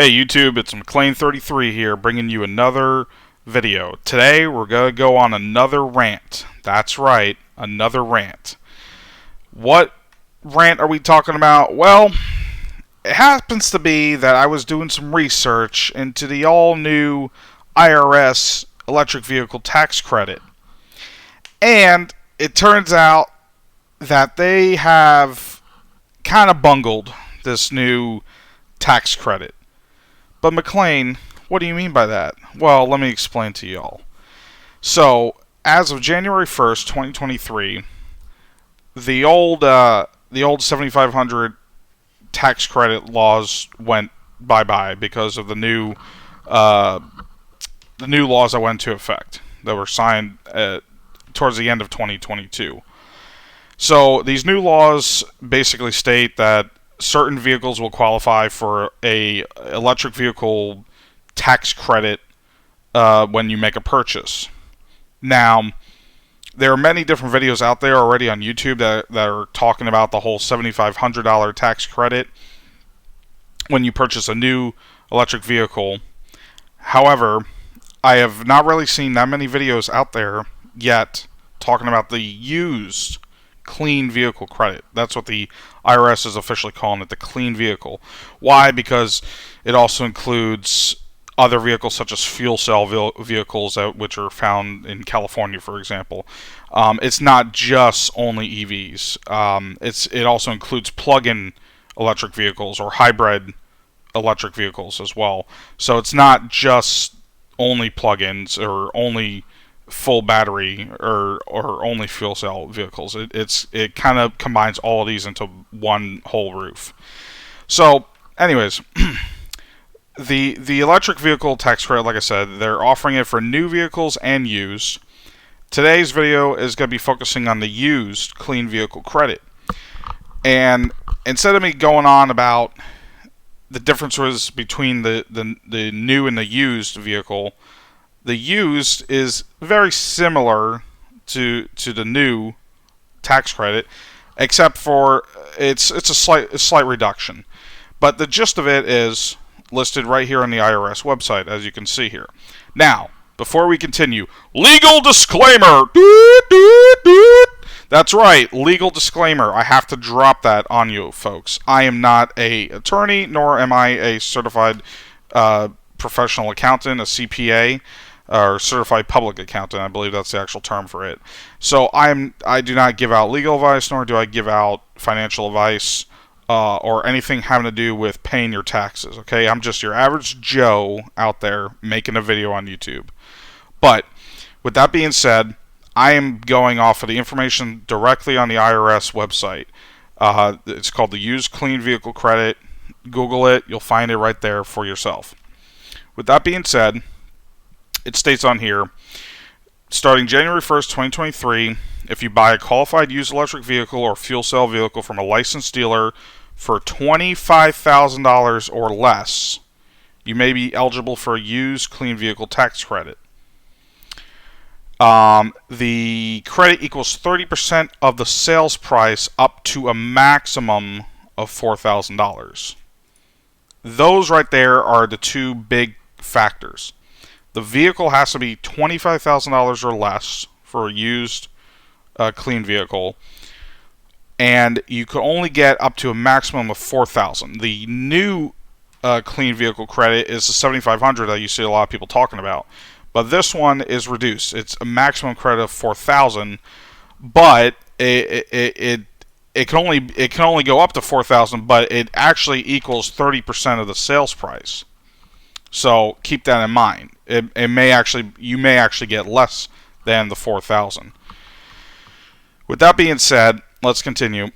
Hey YouTube, it's McLean33 here, bringing you another video. Today we're going to go on another rant. That's right, another rant. What rant are we talking about? Well, it happens to be that I was doing some research into the all-new IRS electric vehicle tax credit. And it turns out that they have kind of bungled this new tax credit. But McLean, what do you mean by that? Well, let me explain to y'all. So, as of January 1st, 2023, the old 7500 tax credit laws went bye-bye because of the new laws that went into effect that were signed towards the end of 2022. So, these new laws basically state that certain vehicles will qualify for a electric vehicle tax credit when you make a purchase. Now, there are many different videos out there already on YouTube that are talking about the whole $7,500 tax credit when you purchase a new electric vehicle. However, I have not really seen that many videos out there yet talking about the used clean vehicle credit. That's what the IRS is officially calling it, the clean vehicle. Why? Because it also includes other vehicles such as fuel cell vehicles which are found in California, for example. It's not just only EVs. It also includes plug-in electric vehicles or hybrid electric vehicles as well. So it's not just only plug-ins or only full battery or only fuel cell vehicles. It kind of combines all of these into one whole roof. So anyways, the electric vehicle tax credit, like I said, they're offering it for new vehicles and used. Today's video is going to be focusing on the used clean vehicle credit. And instead of me going on about the differences between the new and the used vehicle, the used is very similar to the new tax credit, except for it's a slight reduction. But the gist of it is listed right here on the IRS website, as you can see here. Now, before we continue, legal disclaimer. That's right, legal disclaimer. I have to drop that on you, folks. I am not an attorney, nor am I a certified professional accountant, a CPA. Or certified public accountant, I believe that's the actual term for it. So I do not give out legal advice, nor do I give out financial advice or anything having to do with paying your taxes. Okay, I'm just your average Joe out there making a video on YouTube. But with that being said, I am going off of the information directly on the IRS website. It's called the Used Clean Vehicle Credit. Google it; you'll find it right there for yourself. With that being said, it states on here, starting January 1st, 2023, if you buy a qualified used electric vehicle or fuel cell vehicle from a licensed dealer for $25,000 or less, you may be eligible for a used clean vehicle tax credit. The credit equals 30% of the sales price up to a maximum of $4,000. Those right there are the two big factors. The vehicle has to be $25,000 or less for a used clean vehicle, and you can only get up to a maximum of $4,000. The new clean vehicle credit is the $7,500 that you see a lot of people talking about, but this one is reduced. It's a maximum credit of $4,000, but it can only go up to $4,000, but it actually equals 30% of the sales price. So keep that in mind. You may actually get less than the $4,000. With that being said, let's continue.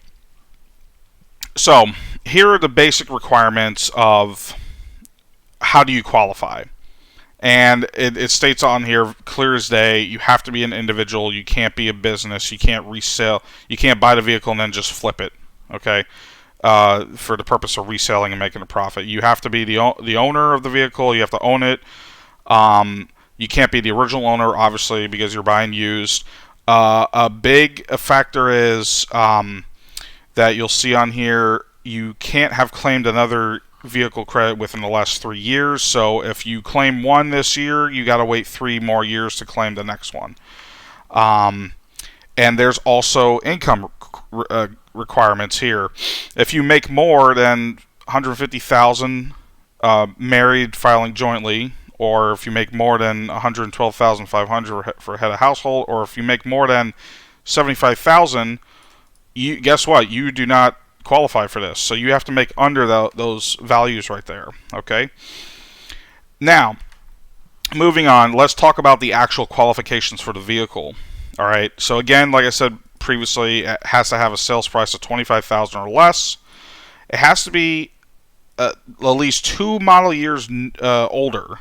So here are the basic requirements of how do you qualify. And it states on here clear as day, you have to be an individual. You can't be a business. You can't resell. You can't buy the vehicle and then just flip it. Okay. For the purpose of reselling and making a profit. You have to be the owner of the vehicle. You have to own it. You can't be the original owner, obviously, because you're buying used. A big factor is that you'll see on here, you can't have claimed another vehicle credit within the last 3 years. So if you claim one this year, you got to wait 3 more years to claim the next one. And there's also income requirements here. If you make more than $150,000 married filing jointly, or if you make more than $112,500 for head of household, or if you make more than $75,000, you guess what? You do not qualify for this. So you have to make under those values right there. Okay. Now, moving on, let's talk about the actual qualifications for the vehicle. All right. So again, like I said previously, it has to have a sales price of $25,000 or less. It has to be at least 2 model years older.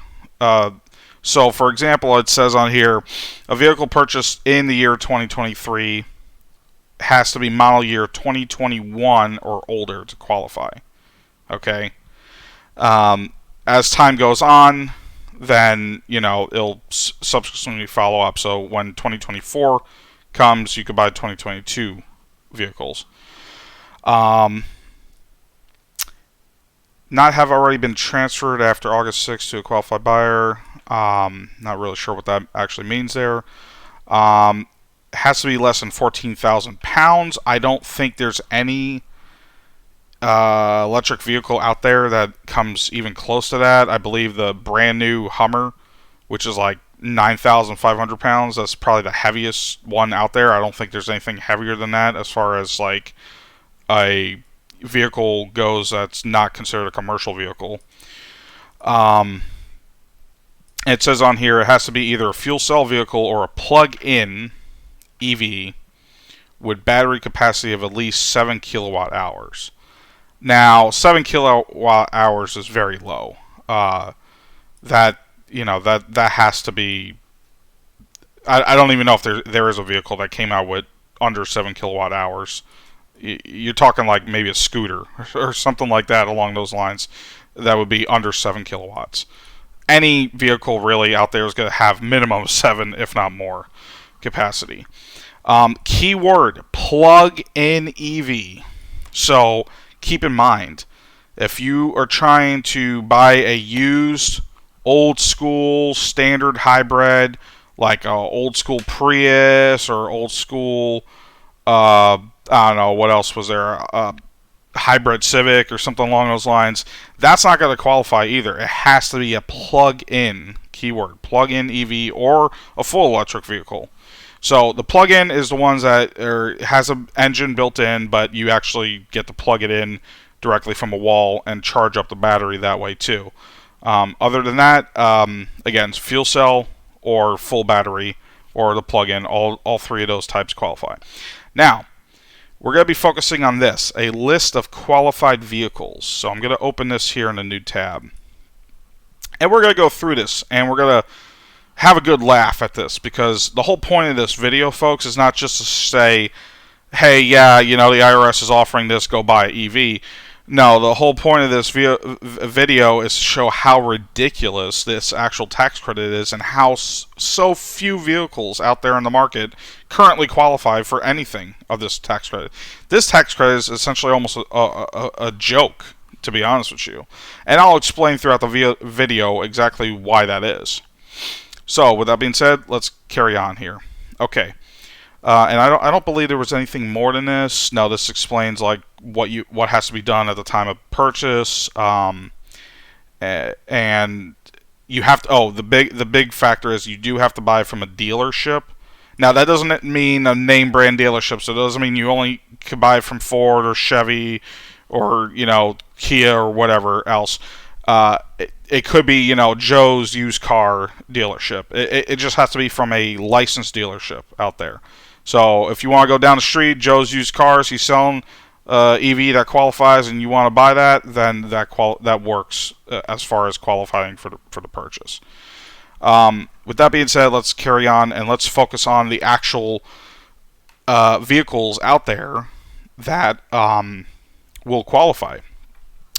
So, for example, it says on here, a vehicle purchased in the year 2023 has to be model year 2021 or older to qualify. Okay. As time goes on, then, it'll subsequently follow up. So when 2024 comes, you could buy 2022 vehicles. Not have already been transferred after August 6th to a qualified buyer. Not really sure what that actually means there. Has to be less than 14,000 pounds. I don't think there's any electric vehicle out there that comes even close to that. I believe the brand new Hummer, which is like 9,500 pounds, that's probably the heaviest one out there. I don't think there's anything heavier than that as far as like a vehicle goes that's not considered a commercial vehicle. It says on here it has to be either a fuel cell vehicle or a plug-in EV with battery capacity of at least 7 kilowatt hours. Now, 7 kilowatt hours is very low. That has to be. I don't even know if there is a vehicle that came out with under 7 kilowatt hours. You're talking like maybe a scooter or something like that along those lines. That would be under 7 kilowatts. Any vehicle really out there is going to have minimum of 7, if not more, capacity. Keyword, plug-in EV. So keep in mind, if you are trying to buy a used, old school, standard hybrid, like a old school Prius or old school, I don't know, what else was there? Hybrid Civic or something along those lines. That's not going to qualify either. It has to be a plug-in, keyword, plug-in EV or a full electric vehicle. So the plug-in is the ones that has an engine built in, but you actually get to plug it in directly from a wall and charge up the battery that way too. Other than that, again, it's fuel cell or full battery or the plug-in. All three of those types qualify. Now, we're going to be focusing on this, a list of qualified vehicles. So I'm going to open this here in a new tab. And we're going to go through this, and we're going to have a good laugh at this, because the whole point of this video, folks, is not just to say, hey, yeah, the IRS is offering this, go buy an EV. No, the whole point of this video is to show how ridiculous this actual tax credit is and how so few vehicles out there in the market currently qualify for anything of this tax credit. This tax credit is essentially almost a joke, to be honest with you. And I'll explain throughout the video exactly why that is. So, with that being said, let's carry on here. Okay. And I don't believe there was anything more than this. No, this explains like what has to be done at the time of purchase, and you have to. Oh, the big factor is you do have to buy from a dealership. Now that doesn't mean a name brand dealership, so it doesn't mean you only can buy from Ford or Chevy or Kia or whatever else. It could be Joe's used car dealership. It just has to be from a licensed dealership out there. So if you want to go down the street, Joe's Used Cars, he's selling EV that qualifies, and you want to buy that, then that works as far as qualifying for the purchase. With that being said, let's carry on and let's focus on the actual vehicles out there that will qualify.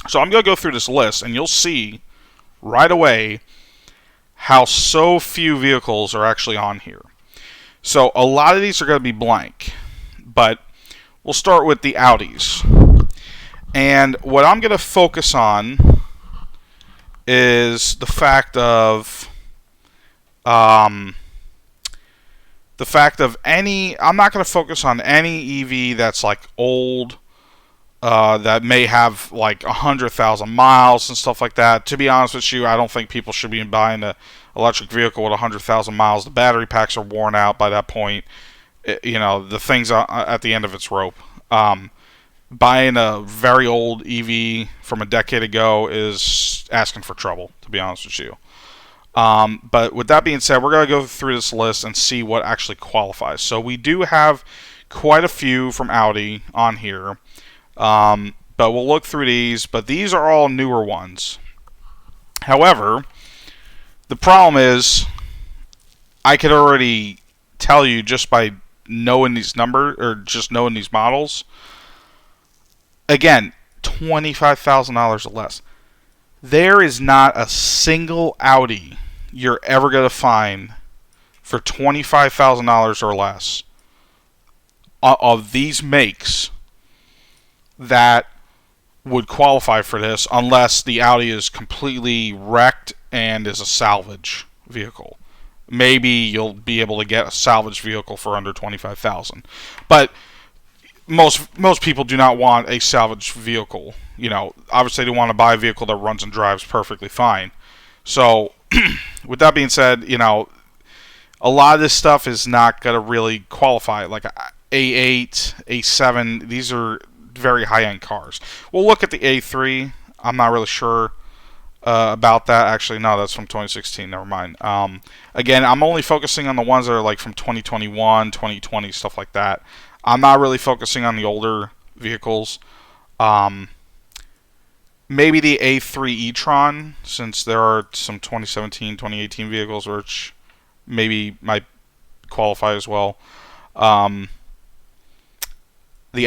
So I'm going to go through this list, and you'll see right away how so few vehicles are actually on here. So a lot of these are going to be blank, but we'll start with the Audis. And what I'm going to focus on is the fact of any. I'm not going to focus on any EV that's like old, that may have like 100,000 miles and stuff like that. To be honest with you, I don't think people should be buying an electric vehicle with 100,000 miles. The battery packs are worn out by that point. The thing's at the end of its rope. Buying a very old EV from a decade ago is asking for trouble, to be honest with you. But with that being said, we're going to go through this list and see what actually qualifies. So we do have quite a few from Audi on here. But we'll look through these. But these are all newer ones. However, the problem is I could already tell you just by knowing these numbers or just knowing these models. Again, $25,000 or less. There is not a single Audi you're ever going to find for $25,000 or less of these makes that would qualify for this unless the Audi is completely wrecked and is a salvage vehicle. Maybe you'll be able to get a salvage vehicle for under $25,000. But most people do not want a salvage vehicle. Obviously they want to buy a vehicle that runs and drives perfectly fine. So, with that being said, a lot of this stuff is not going to really qualify. Like A8, A7, these are very high-end cars. We'll look at the A3. I'm not really sure about that. Actually, no, that's from 2016. Never mind. Again, I'm only focusing on the ones that are like from 2021, 2020, stuff like that. I'm not really focusing on the older vehicles. Maybe the A3 e-tron, since there are some 2017, 2018 vehicles which maybe might qualify as well. The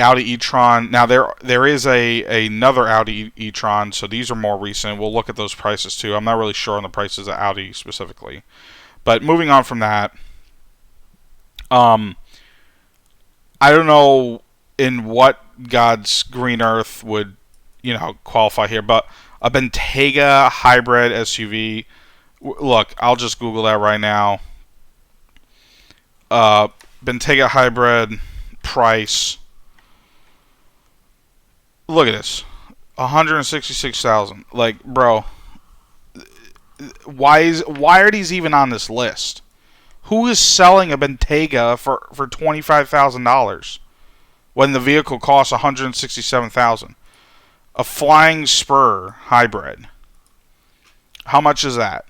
Audi e-tron. Now there is another Audi e-tron, so these are more recent. We'll look at those prices too. I'm not really sure on the prices of Audi specifically. But moving on from that, I don't know in what God's green earth would, qualify here, but a Bentayga hybrid SUV. Look, I'll just Google that right now. Bentayga hybrid price. Look at this, 166,000. Like, bro, why are these even on this list? Who is selling a Bentayga for $25,000 when the vehicle costs $167,000? A Flying Spur hybrid. How much is that?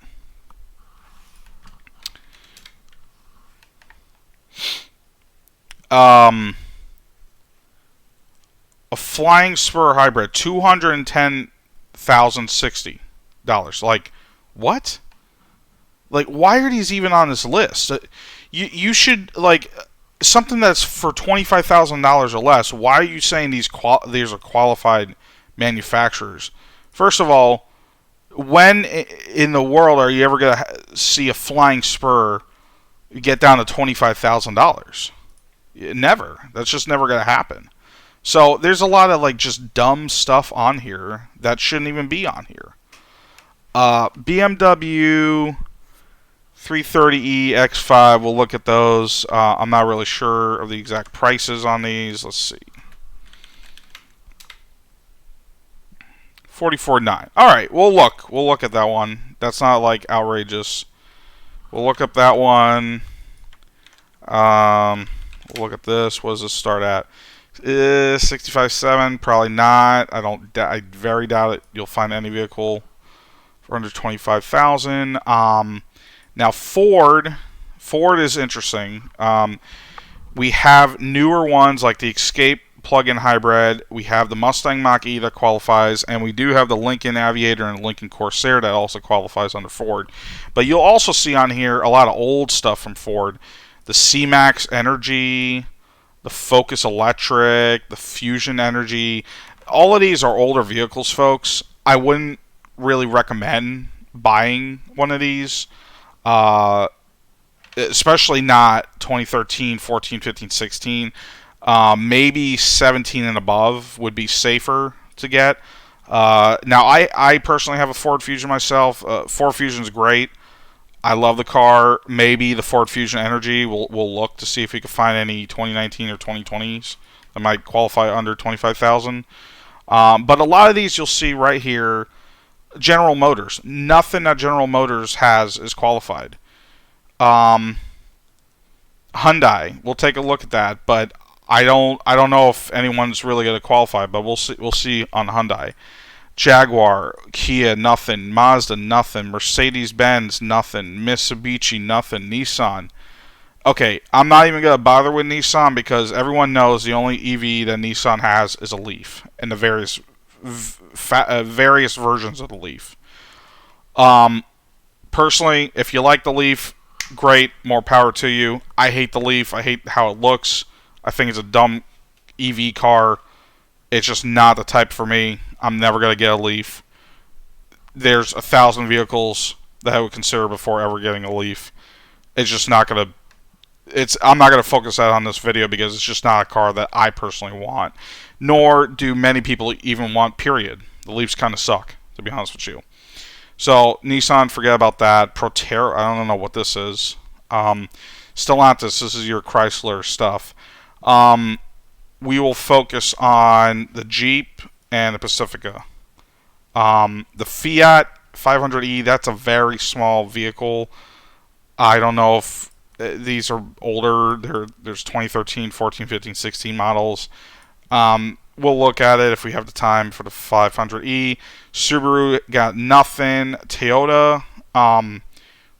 A Flying Spur hybrid, $210,060. Like, what? Like, why are these even on this list? You should, like, something that's for $25,000 or less. Why are you saying these are qualified manufacturers? First of all, when in the world are you ever going to see a Flying Spur get down to $25,000? Never. That's just never going to happen. So there's a lot of like just dumb stuff on here that shouldn't even be on here. BMW 330e X5. We'll look at those. I'm not really sure of the exact prices on these. Let's see. 44.9. All right, we'll look at that one. That's not like outrageous. We'll look up that one. We'll look at this. What does this start at? 65.7. Probably not. I very doubt it. You'll find any vehicle for under 25,000. Now Ford is interesting. We have newer ones like the Escape plug-in hybrid. We have the Mustang Mach-E that qualifies, and we do have the Lincoln Aviator and Lincoln Corsair that also qualifies under Ford. But you'll also see on here a lot of old stuff from Ford. The C-Max Energy, the Focus Electric, the Fusion Energy. All of these are older vehicles, folks. I wouldn't really recommend buying one of these. Especially not 2013, 14, 15, 16. Maybe 17 and above would be safer to get. Now, I personally have a Ford Fusion myself. Ford Fusion's great. I love the car. Maybe the Ford Fusion Energy. We'll look to see if we can find any 2019 or 2020s that might qualify under 25,000. But a lot of these you'll see right here. General Motors. Nothing that General Motors has is qualified. Hyundai. We'll take a look at that, but I don't know if anyone's really going to qualify. But we'll see. We'll see on Hyundai. Jaguar, Kia, nothing. Mazda, nothing. Mercedes-Benz, nothing. Mitsubishi, nothing. Nissan. Okay, I'm not even going to bother with Nissan because everyone knows the only EV that Nissan has is a Leaf and the various versions of the Leaf. Personally, if you like the Leaf, great, more power to you. I hate the Leaf. I hate how it looks. I think it's a dumb EV car. It's just not the type for me. I'm never going to get a Leaf. There's 1,000 vehicles that I would consider before ever getting a Leaf. It's just not going to... I'm not going to focus that on this video because it's just not a car that I personally want. Nor do many people even want, period. The Leafs kind of suck, to be honest with you. So, Nissan, forget about that. Proterra, I don't know what this is. Stellantis, this is your Chrysler stuff. We will focus on the Jeep and the Pacifica. The Fiat 500e, that's a very small vehicle. I don't know if these are older. There's 2013, 14, 15, 16 models. We'll look at it if we have the time for the 500e. Subaru got nothing. Toyota,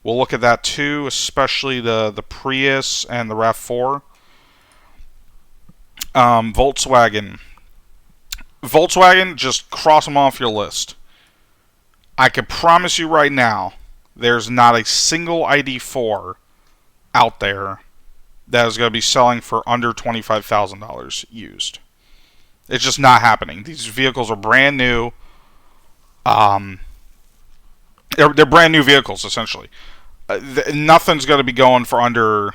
we'll look at that too, especially the Prius and the RAV4. Volkswagen, just cross them off your list. I can promise you right now, there's not a single ID4 out there that is going to be selling for under $25,000 used. It's just not happening. These vehicles are brand new. They're brand new vehicles, essentially. Nothing's going to be going for under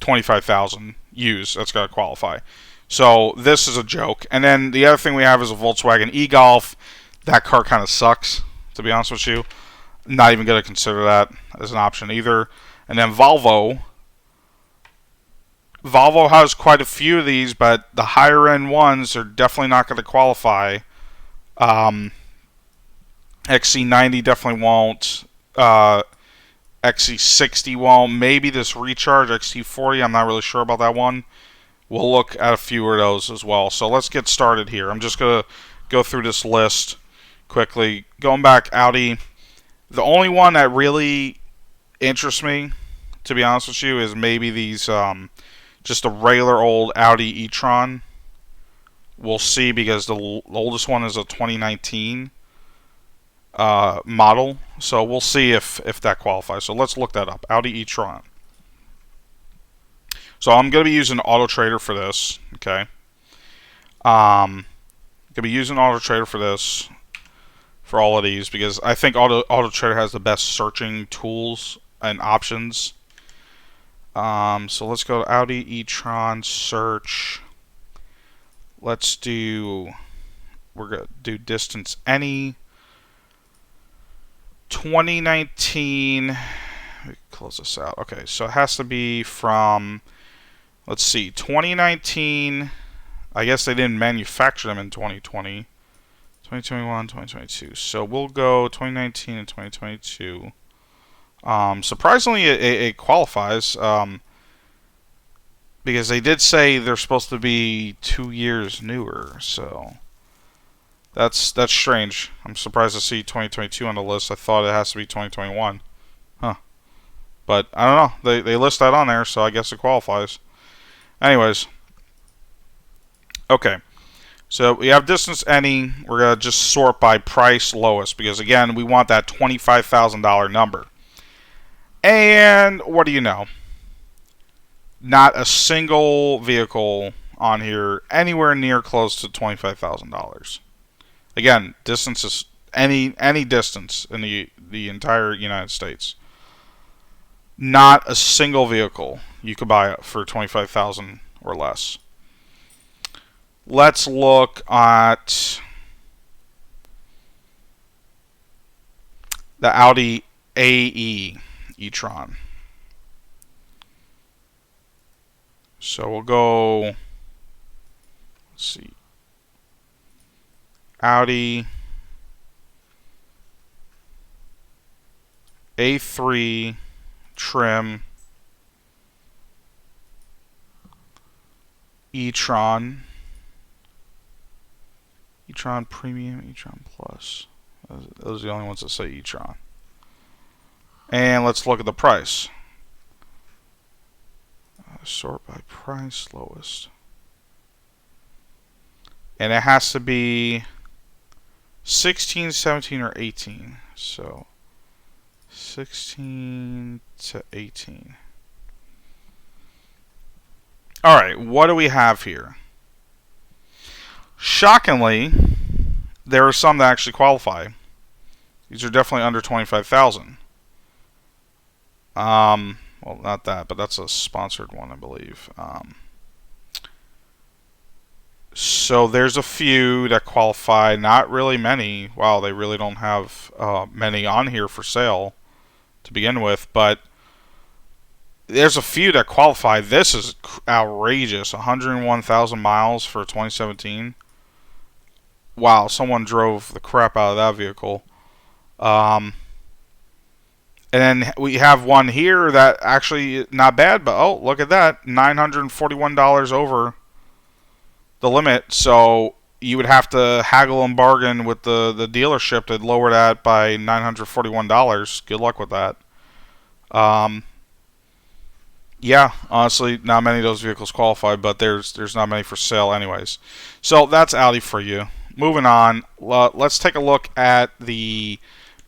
25,000 used. That's got to qualify. So this is a joke. And then the other thing we have is a Volkswagen e-Golf. That car kind of sucks, to be honest with you. Not even going to consider that as an option either. And then Volvo. Volvo has quite a few of these, but the higher end ones are definitely not going to qualify. XC90 definitely won't. XC60 won't. Maybe this Recharge XC40. I'm not really sure about that one. We'll look at a few of those as well. So let's get started here. I'm just going to go through this list quickly. Going back, Audi. The only one that really interests me, to be honest with you, is maybe these just a regular old Audi e-tron. We'll see, because the oldest one is a 2019 model. So we'll see if that qualifies. So let's look that up. Audi e-tron. So I'm going to be using Auto Trader for this. Okay. Going to be using Auto Trader for this, for all of these, because I think Auto Trader has the best searching tools and options. So let's go to Audi e-tron search. We're going to do distance any. 2019. Let me close this out. Okay, so it has to be from, let's see, 2019. I guess they didn't manufacture them in 2020. 2021, 2022. So we'll go 2019 and 2022. Surprisingly, it qualifies, because they did say they're supposed to be 2 years newer. So that's strange. I'm surprised to see 2022 on the list. I thought it has to be 2021. Huh. But I don't know. They list that on there, so I guess it qualifies. Anyways. Okay. So we have distance any. We're going to just sort by price lowest, because again, we want that $25,000 number. And what do you know? Not a single vehicle on here anywhere near close to $25,000. Again, distance is any distance in the entire United States. Not a single vehicle you could buy for $25,000 or less. Let's look at the Audi AE e-tron. So we'll go, let's see, Audi A3 trim e-tron, e-tron Premium, e-tron Plus. Those are the only ones that say e-tron. And let's look at the price. Sort by price, lowest. And it has to be 16, 17, or 18. So 16 to 18. Alright, what do we have here? Shockingly, there are some that actually qualify. These are definitely under 25,000. Well, not that, but that's a sponsored one, I believe. So there's a few that qualify, not really many. Wow, they really don't have many on here for sale to begin with, but there's a few that qualify. This is outrageous. 101,000 miles for 2017. Wow, someone drove the crap out of that vehicle. And then we have one here that actually not bad, but oh, look at that. $941 over the limit. So you would have to haggle and bargain with the dealership to lower that by $941. Good luck with that. Yeah, honestly, not many of those vehicles qualify, but there's not many for sale anyways. So that's Audi for you. Moving on, let's take a look at the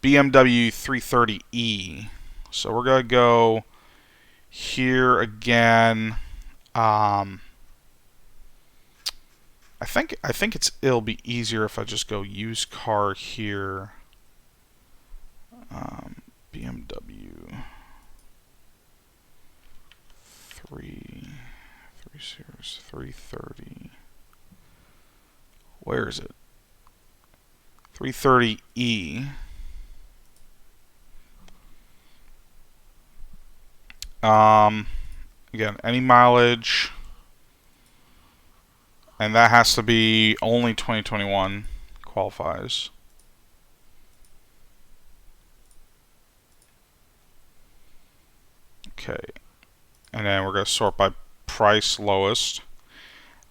BMW 330e. So we're gonna go here again. I think it'll be easier if I just go used car here. BMW 3 Series 330. Where is it? 330e. Again, any mileage, and that has to be only 2021 qualifies. Okay, and then we're going to sort by price lowest.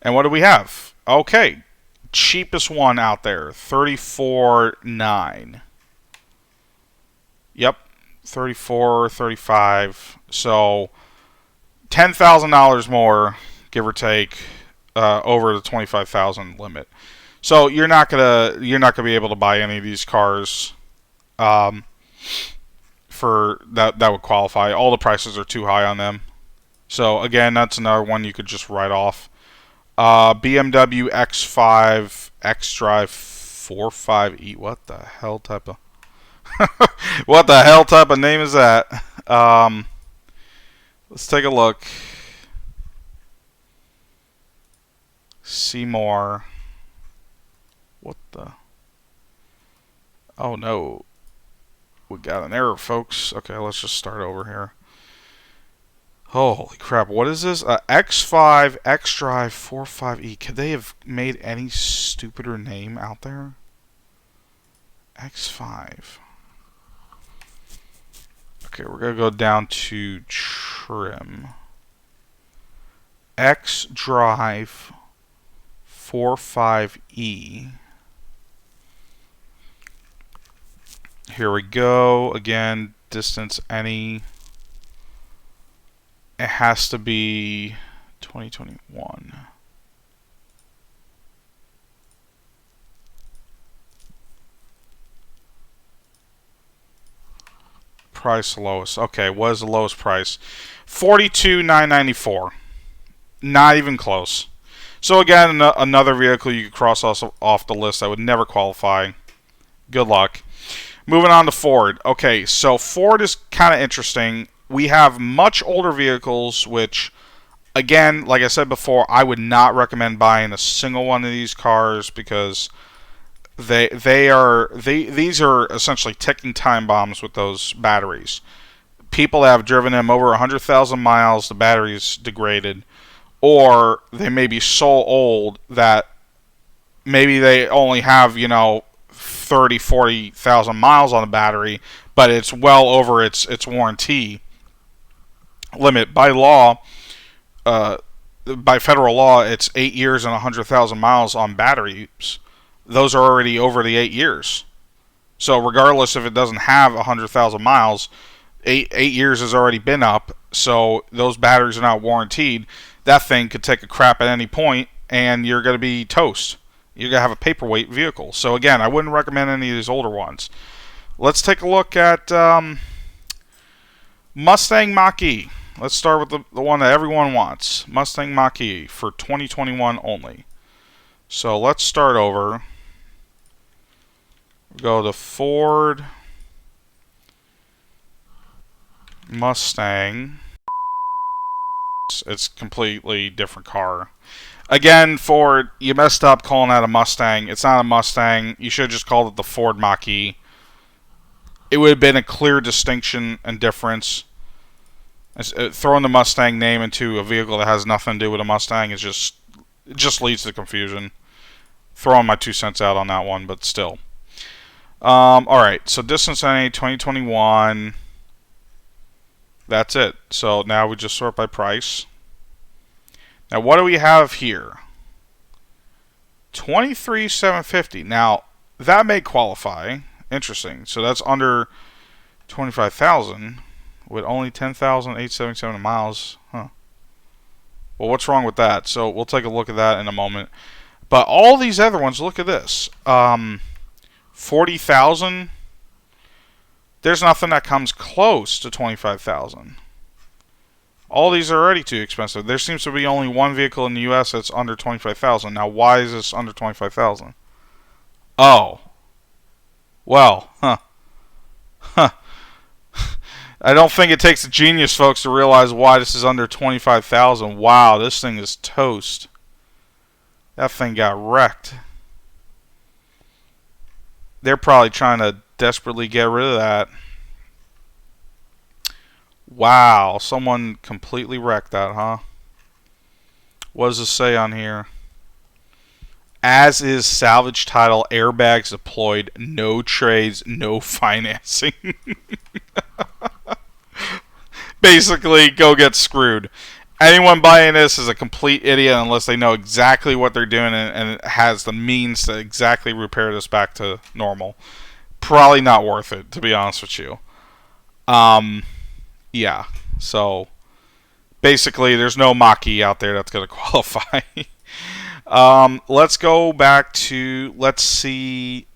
And what do we have? Okay, cheapest one out there, $34,900. Yep, 34, 35. So $10,000 more, give or take, over the 25,000 limit. So you're not gonna be able to buy any of these cars for that would qualify. All the prices are too high on them. So again, that's another one you could just write off. BMW X5 xDrive 45e. What the hell type of what the hell type of name is that? Let's take a look. See more. What the? Oh no. We got an error, folks. Okay, let's just start over here. Holy crap, what is this? X5 xDrive 45e. Could they have made any stupider name out there? X5. Okay, we're going to go down to trim. xDrive 45e. Here we go. Again, distance any. It has to be 2021. Price lowest. Okay, what is the lowest price? $42,994. Not even close. So again, another vehicle you could cross off the list that would never qualify. Good luck. Moving on to Ford. Okay, so Ford is kind of interesting. We have much older vehicles, which Again, like I said before, I would not recommend buying a single one of these cars because these are essentially ticking time bombs with those batteries. People have driven them over 100,000 miles, the battery's degraded, or they may be so old that maybe they only have, 30, 40,000 miles on the battery, but it's well over its warranty limit. By federal law, it's 8 years and 100,000 miles on batteries. Those are already over the 8 years. So regardless if it doesn't have 100,000 miles, eight years has already been up. So those batteries are not warranted. That thing could take a crap at any point, and you're going to be toast. You're going to have a paperweight vehicle. So again, I wouldn't recommend any of these older ones. Let's take a look at Mustang Mach-E. Let's start with the one that everyone wants. Mustang Mach-E for 2021 only. So let's start over. Go to Ford Mustang. It's a completely different car. Again, Ford, you messed up calling that a Mustang. It's not a Mustang. You should have just called it the Ford Mach-E. It would have been a clear distinction and difference. Throwing the Mustang name into a vehicle that has nothing to do with a Mustang it just leads to confusion. Throwing my 2 cents out on that one, but still. Alright, so distance NA 2021. That's it. So now we just sort by price. Now what do we have here? 23,750. Now that may qualify. Interesting. So that's under 25,000 with only 10,877 miles. Huh. Well, what's wrong with that? So we'll take a look at that in a moment. But all these other ones, look at this. 40,000. There's nothing that comes close to 25,000. All these are already too expensive. There seems to be only one vehicle in the U.S. that's under 25,000. Now, why is this under 25,000? Oh. Well, huh. I don't think it takes a genius, folks, to realize why this is under 25,000. Wow, this thing is toast. That thing got wrecked. They're probably trying to desperately get rid of that. Wow, someone completely wrecked that, huh? What does it say on here? As is salvage title, airbags deployed, no trades, no financing. Basically, go get screwed. Anyone buying this is a complete idiot unless they know exactly what they're doing and has the means to exactly repair this back to normal. Probably not worth it, to be honest with you. Yeah. So, basically, there's no Mach-E out there that's going to qualify. Let's go back to, let's see,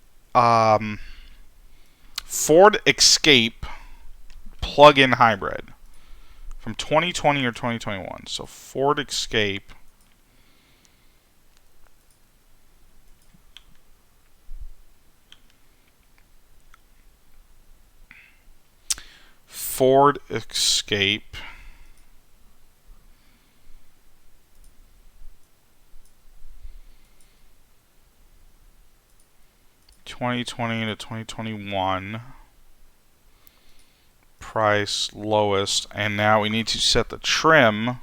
Ford Escape plug-in hybrid from 2020 or 2021. So Ford Escape. Ford Escape. (2020 to 2021) price lowest, and now we need to set the trim.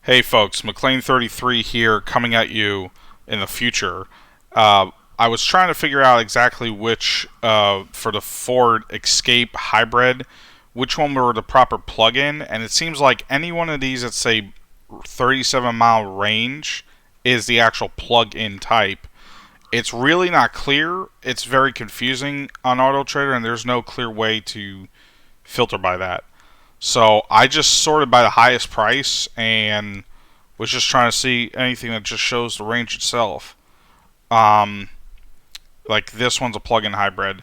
Hey folks, McLean33 here, coming at you in the future. I was trying to figure out exactly which, for the Ford Escape hybrid, which one were the proper plug-in, and it seems like any one of these that say 37-mile range is the actual plug-in type. It's really not clear. It's very confusing on AutoTrader, and there's no clear way to filter by that. So I just sorted by the highest price and was just trying to see anything that just shows the range itself. Like this one's a plug-in hybrid,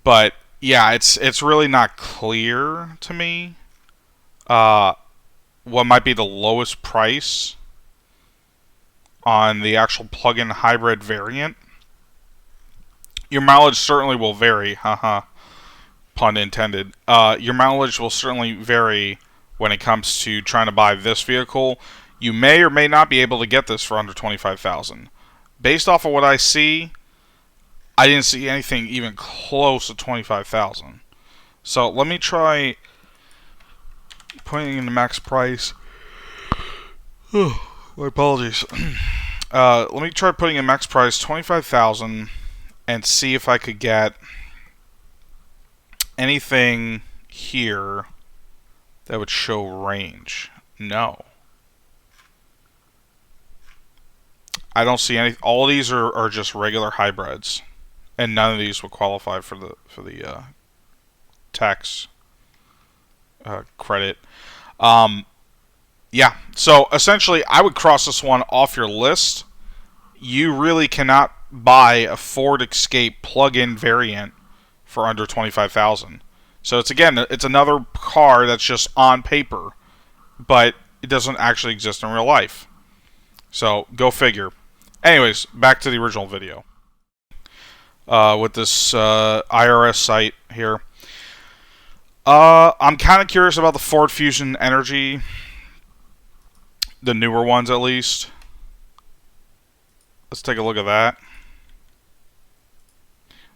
but yeah, it's really not clear to me what might be the lowest price on the actual plug-in hybrid variant. Your mileage certainly will vary, haha. pun intended. Your mileage will certainly vary when it comes to trying to buy this vehicle. You may or may not be able to get this for under $25,000. Based off of what I see, I didn't see anything even close to $25,000. So let me try putting in the max price. My apologies. Let me try putting in max price $25,000 and see if I could get anything here that would show range. No. I don't see any. All these are just regular hybrids, and none of these will qualify for the tax credit. Yeah. So essentially, I would cross this one off your list. You really cannot buy a Ford Escape plug-in variant for under $25,000. So it's another car that's just on paper, but it doesn't actually exist in real life. So go figure. Anyways, back to the original video. With this IRS site here. I'm kind of curious about the Ford Fusion Energy. The newer ones, at least. Let's take a look at that.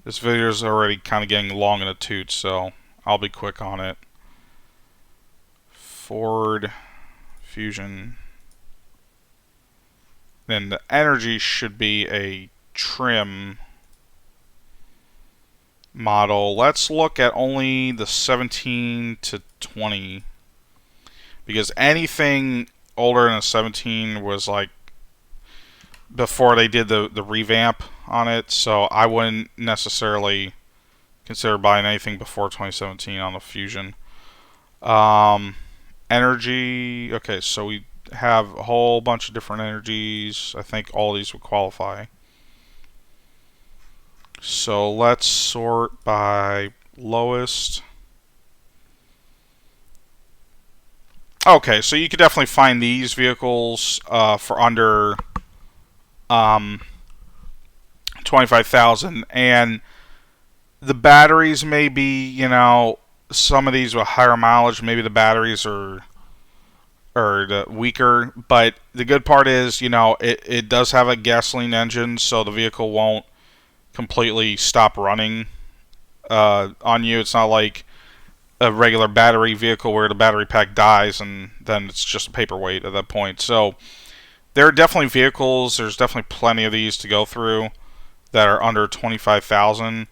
This video is already kind of getting long in the tooth, so I'll be quick on it. Ford Fusion. Then the Energy should be a trim model. Let's look at only the 17 to 20, because anything older than a 17 was like before they did the revamp on it, so I wouldn't necessarily consider buying anything before 2017 on the Fusion. Energy, okay, so we have a whole bunch of different energies. I think all these would qualify. So let's sort by lowest. Okay, so you could definitely find these vehicles for under 25,000, and the batteries may be, you know, some of these with higher mileage, maybe the batteries are weaker, but the good part is, you know, it does have a gasoline engine, so the vehicle won't completely stop running on you. It's not like a regular battery vehicle where the battery pack dies and then it's just a paperweight at that point. So there are definitely vehicles, there's definitely plenty of these to go through that are under 25,000.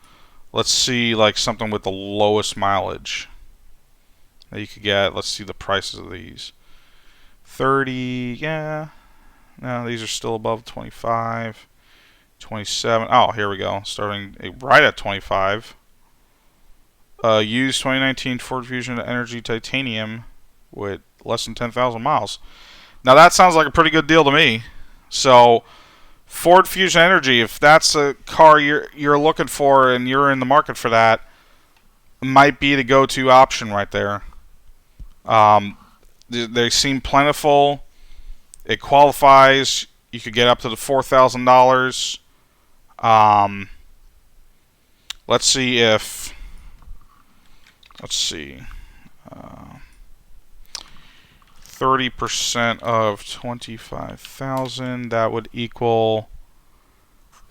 Let's see like something with the lowest mileage that you could get. Let's see the prices of these. 30, yeah. No, these are still above 25. 27. Oh, here we go. Starting right at 25. Used 2019 Ford Fusion Energy Titanium with less than 10,000 miles. Now that sounds like a pretty good deal to me. So Ford Fusion Energy, if that's a car you're looking for and you're in the market for that, might be the go-to option right there. They seem plentiful. It qualifies. You could get up to the $4,000. Let's see if. Let's see. 30% of 25,000. That would equal.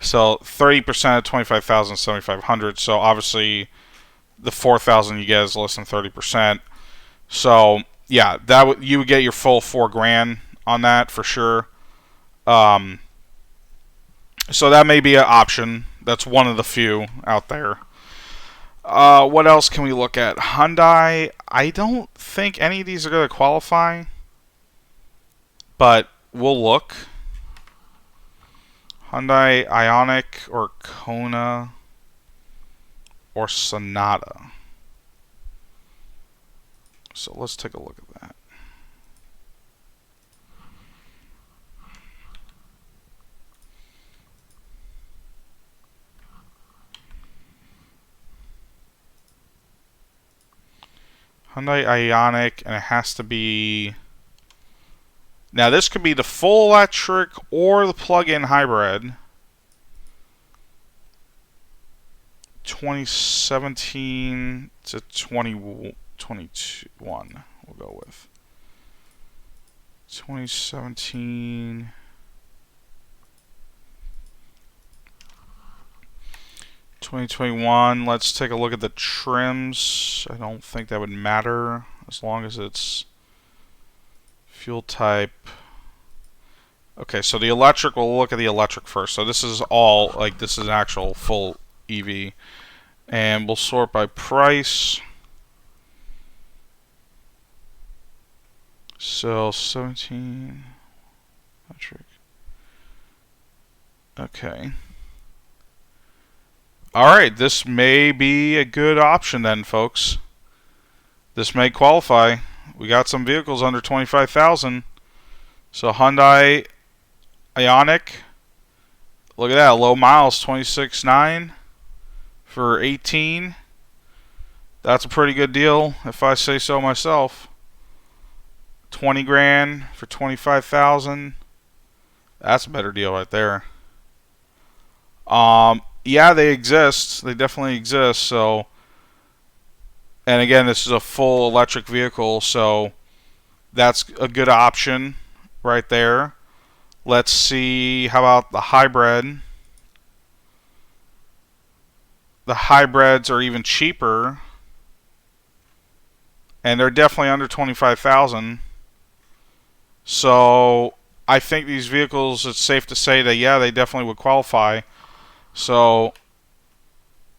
So 30% of 25,000, 7,500. So obviously, the 4,000 you get is less than 30%. So yeah, you would get your full $4,000 on that for sure. So that may be an option. That's one of the few out there. What else can we look at? Hyundai. I don't think any of these are going to qualify, but we'll look. Hyundai Ioniq or Kona or Sonata. So let's take a look at that. Hyundai Ioniq, and it has to be. Now this could be the full electric or the plug-in hybrid. 2017 to 2021. We'll go with 2017. 2021. Let's take a look at the trims. I don't think that would matter as long as it's fuel type. Okay, so the electric, we'll look at the electric first. So this is all, like, this is an actual full EV. And we'll sort by price. So 17 electric. Okay. Alright, this may be a good option then, folks. This may qualify. We got some vehicles under 25,000. So Hyundai Ioniq. Look at that, low miles, 26.9 for 18. That's a pretty good deal, if I say so myself. 20 grand for 25,000. That's a better deal right there. Yeah, they exist. They definitely exist. So, and again, this is a full electric vehicle, so that's a good option right there. Let's see, how about the hybrid? The hybrids are even cheaper, and they're definitely under 25,000. So I think these vehicles, it's safe to say that, yeah, they definitely would qualify. So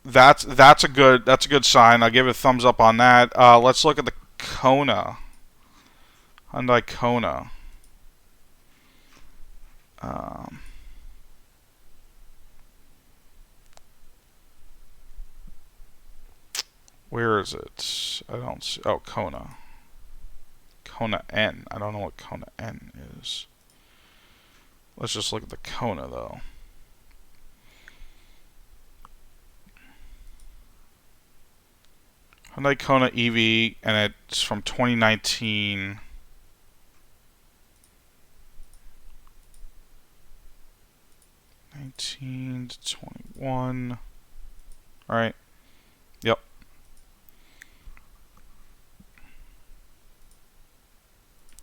that's a good sign. I'll give it a thumbs up on that. Let's look at the Kona. Hyundai Kona. Where is it? I don't see. Oh, Kona. Kona N. I don't know what Kona N is. Let's just look at the Kona, though. Hyundai Kona EV, and it's from 2019. To 21. All right. Yep.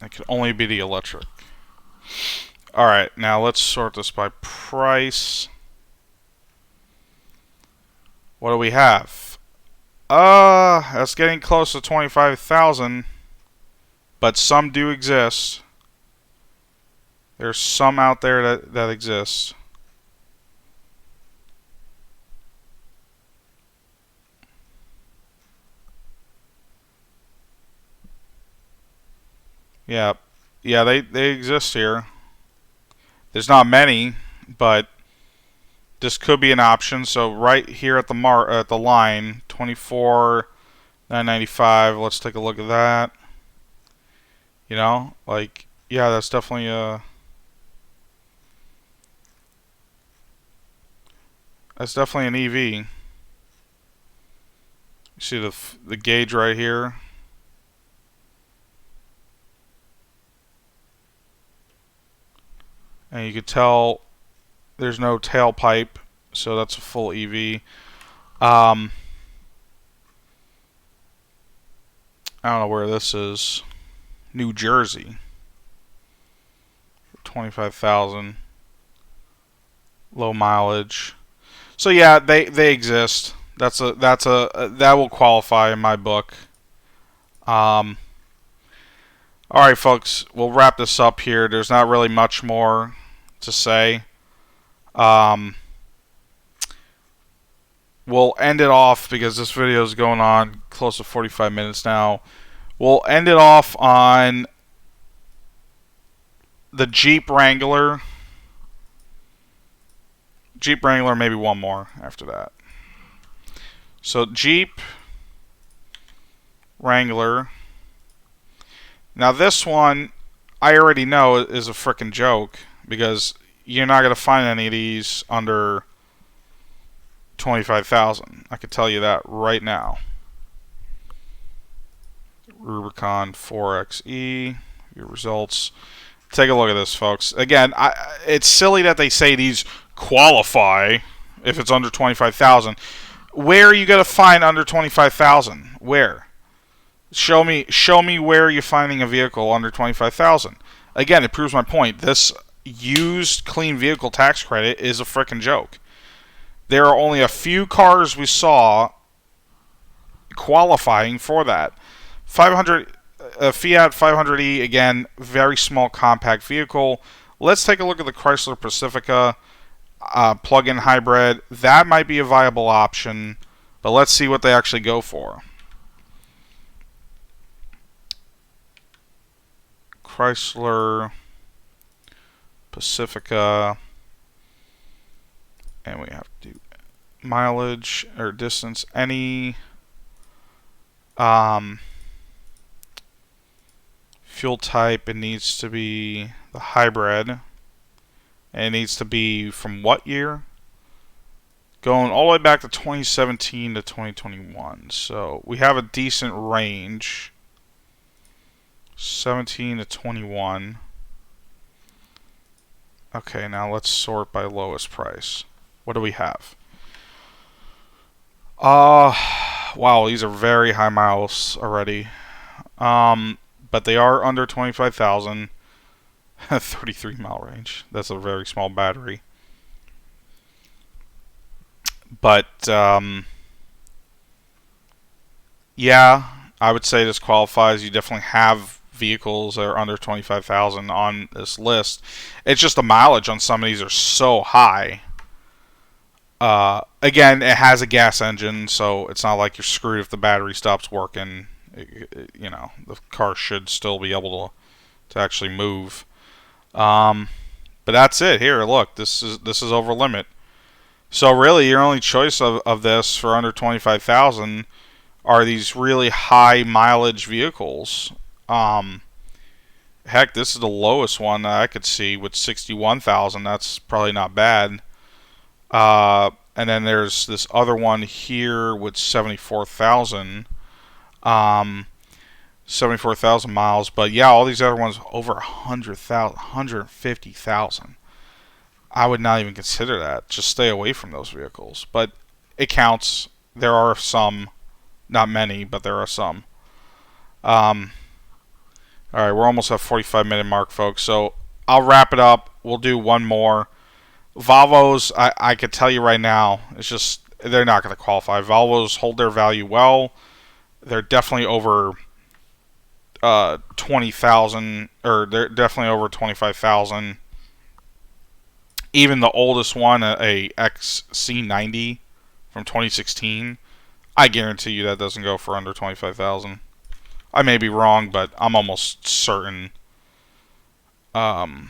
It could only be the electric. All right. Now let's sort this by price. What do we have? That's getting close to 25,000, but some do exist. There's some out there that exists. Yeah, they exist here. There's not many, but this could be an option. So right here at the line, 24,995. Let's take a look at that. You know, like, yeah, that's definitely an EV. You see the gauge right here. And you could tell there's no tailpipe, so that's a full EV. I don't know where this is. New Jersey. 25,000. Low mileage. So yeah, they exist. That will qualify in my book. All right, folks, we'll wrap this up here. There's not really much more to say. We'll end it off because this video is going on close to 45 minutes now. We'll end it off on the Jeep Wrangler. Jeep Wrangler, maybe one more after that. So Jeep Wrangler. Now this one, I already know is a frickin' joke because you're not going to find any of these under 25,000. I can tell you that right now. Rubicon 4xe, your results. Take a look at this, folks. Again, it's silly that they say these qualify if it's under 25,000. Where are you gonna find under 25,000? Where? Show me where you're finding a vehicle under 25,000. Again, it proves my point. This used clean vehicle tax credit is a frickin' joke. There are only a few cars we saw qualifying for that. 500 Fiat 500e, again, very small compact vehicle. Let's take a look at the Chrysler Pacifica plug-in hybrid. That might be a viable option, but let's see what they actually go for. Chrysler Pacifica, and we have to do mileage or distance. Any fuel type, it needs to be the hybrid. And it needs to be from what year? Going all the way back to 2017 to 2021. So we have a decent range. 17 to 21. Okay, now let's sort by lowest price. What do we have? Wow, these are very high miles already. But they are under 25,000. 33 mile range. That's a very small battery. But yeah, I would say this qualifies. You definitely have vehicles that are under 25,000 on this list. It's just the mileage on some of these are so high. Again, it has a gas engine, so it's not like you're screwed if the battery stops working. You know, the car should still be able to actually move. But that's it. Here, look, this is over limit. So really, your only choice of this for under 25,000 are these really high mileage vehicles. Heck, this is the lowest one that I could see with 61,000. That's probably not bad. And then there's this other one here with 74,000. 74,000 miles. But yeah, all these other ones over 100,000, 150,000. I would not even consider that. Just stay away from those vehicles. But it counts. There are some, not many, but there are some. All right, we're almost at 45-minute mark, folks. So I'll wrap it up. We'll do one more. Volvos, I could tell you right now, it's just they're not going to qualify. Volvos hold their value well. They're definitely over 20,000, or they're definitely over 25,000. Even the oldest one, a XC90 from 2016, I guarantee you that doesn't go for under 25,000. I may be wrong, but I'm almost certain that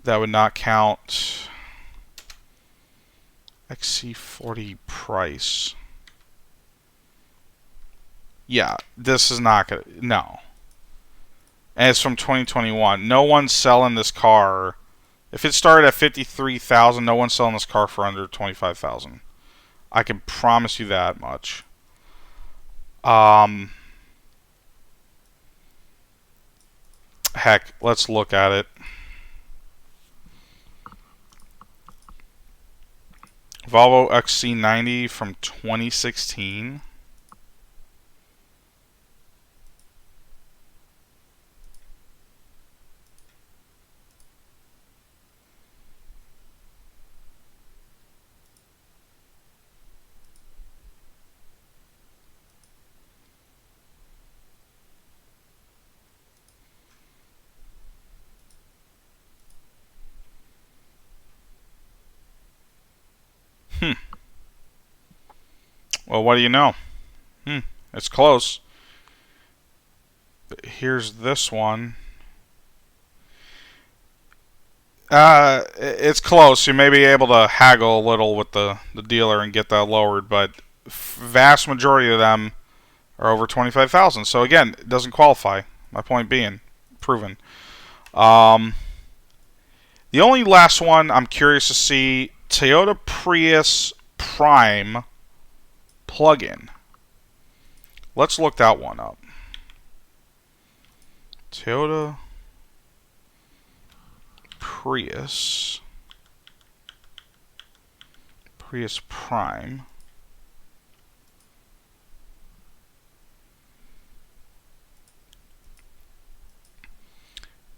would not count. XC40 price. Yeah, this is not gonna, no. And it's from 2021. No one's selling this car. If it started at 53,000, no one's selling this car for under 25,000. I can promise you that much. Heck, let's look at it. Volvo XC90 from 2016. Well, what do you know? It's close. Here's this one. It's close. You may be able to haggle a little with the dealer and get that lowered, but vast majority of them are over 25,000. So again, it doesn't qualify. My point being, proven. The only last one I'm curious to see, Toyota Prius Prime plug-in. Let's look that one up. Toyota Prius Prius Prime.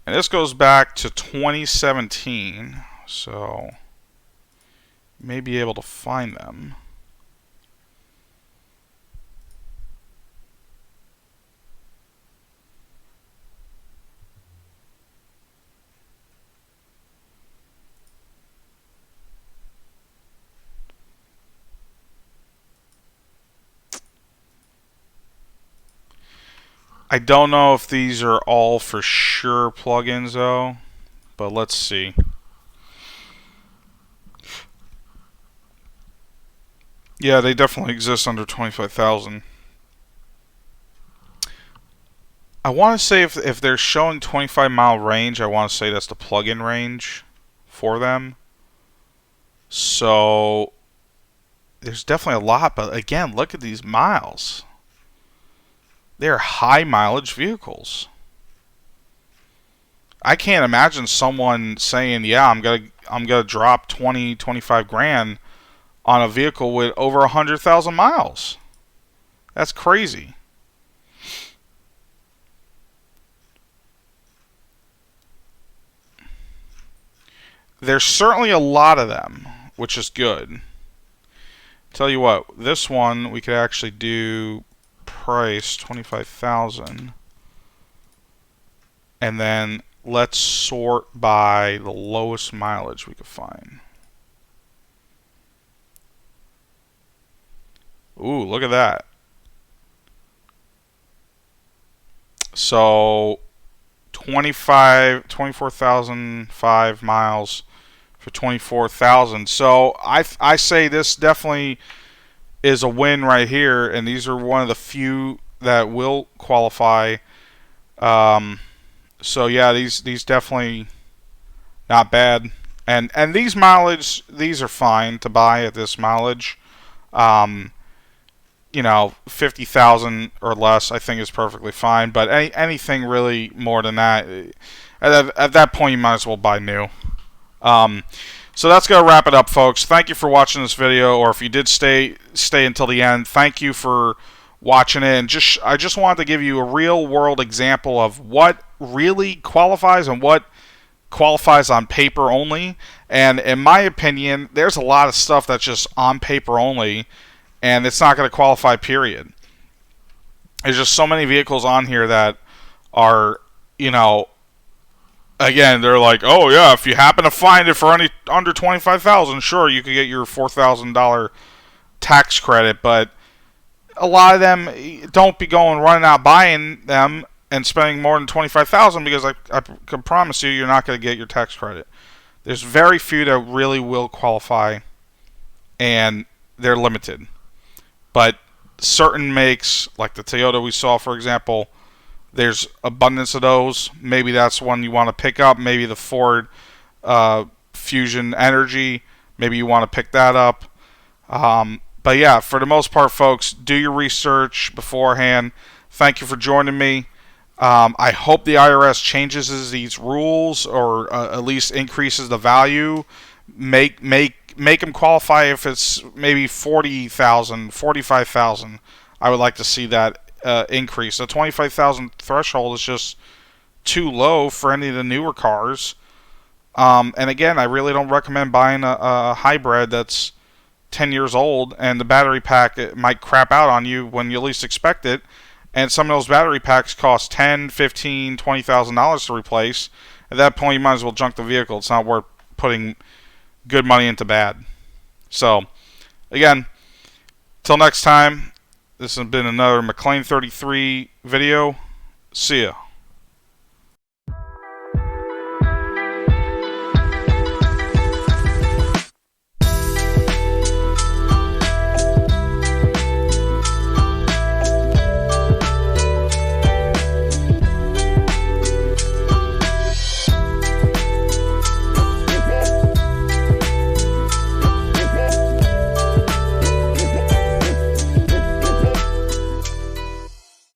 And this goes back to 2017, so you may be able to find them. I don't know if these are all for sure plugins though, but let's see. Yeah, they definitely exist under 25,000. I want to say if they're showing 25-mile range, I want to say that's the plug-in range for them. So there's definitely a lot, but again, look at these miles. They're high mileage vehicles. I can't imagine someone saying, "Yeah, I'm gonna drop 20, 25 grand on a vehicle with over 100,000 miles." That's crazy. There's certainly a lot of them, which is good. Tell you what, this one we could actually do price 25,000, and then let's sort by the lowest mileage we could find. Ooh, look at that. So 24,005 miles for 24,000. So I say this definitely is a win right here, and these are one of the few that will qualify. So yeah, these definitely not bad, and these mileage, these are fine to buy at this mileage. You know, 50,000 or less, I think is perfectly fine. But anything really more than that, at that point, you might as well buy new. So that's gonna wrap it up, folks. Thank you for watching this video, or if you did stay until the end, thank you for watching it. And I just wanted to give you a real world example of what really qualifies and what qualifies on paper only. And in my opinion, there's a lot of stuff that's just on paper only, and it's not going to qualify, period. There's just so many vehicles on here that are, you know, again, they're like, oh yeah, if you happen to find it for under 25,000, sure, you could get your $4,000 tax credit. But a lot of them, don't be running out buying them and spending more than 25,000, because I can promise you, you're not going to get your tax credit. There's very few that really will qualify, and they're limited. But certain makes, like the Toyota we saw, for example, there's abundance of those. Maybe that's one you want to pick up. Maybe the Ford Fusion Energy, maybe you want to pick that up. But yeah, for the most part, folks, do your research beforehand. Thank you for joining me. I hope the IRS changes these rules, or at least increases the value. Make them qualify. If it's maybe 40,000, 45,000, I would like to see that increase. The 25,000 threshold is just too low for any of the newer cars. And again, I really don't recommend buying a hybrid that's 10 years old, and the battery pack, it might crap out on you when you least expect it. And some of those battery packs cost $10,000, $15,000, $20,000 to replace. At that point, you might as well junk the vehicle. It's not worth putting good money into bad. So, again, till next time, this has been another McLean 33 video. See ya.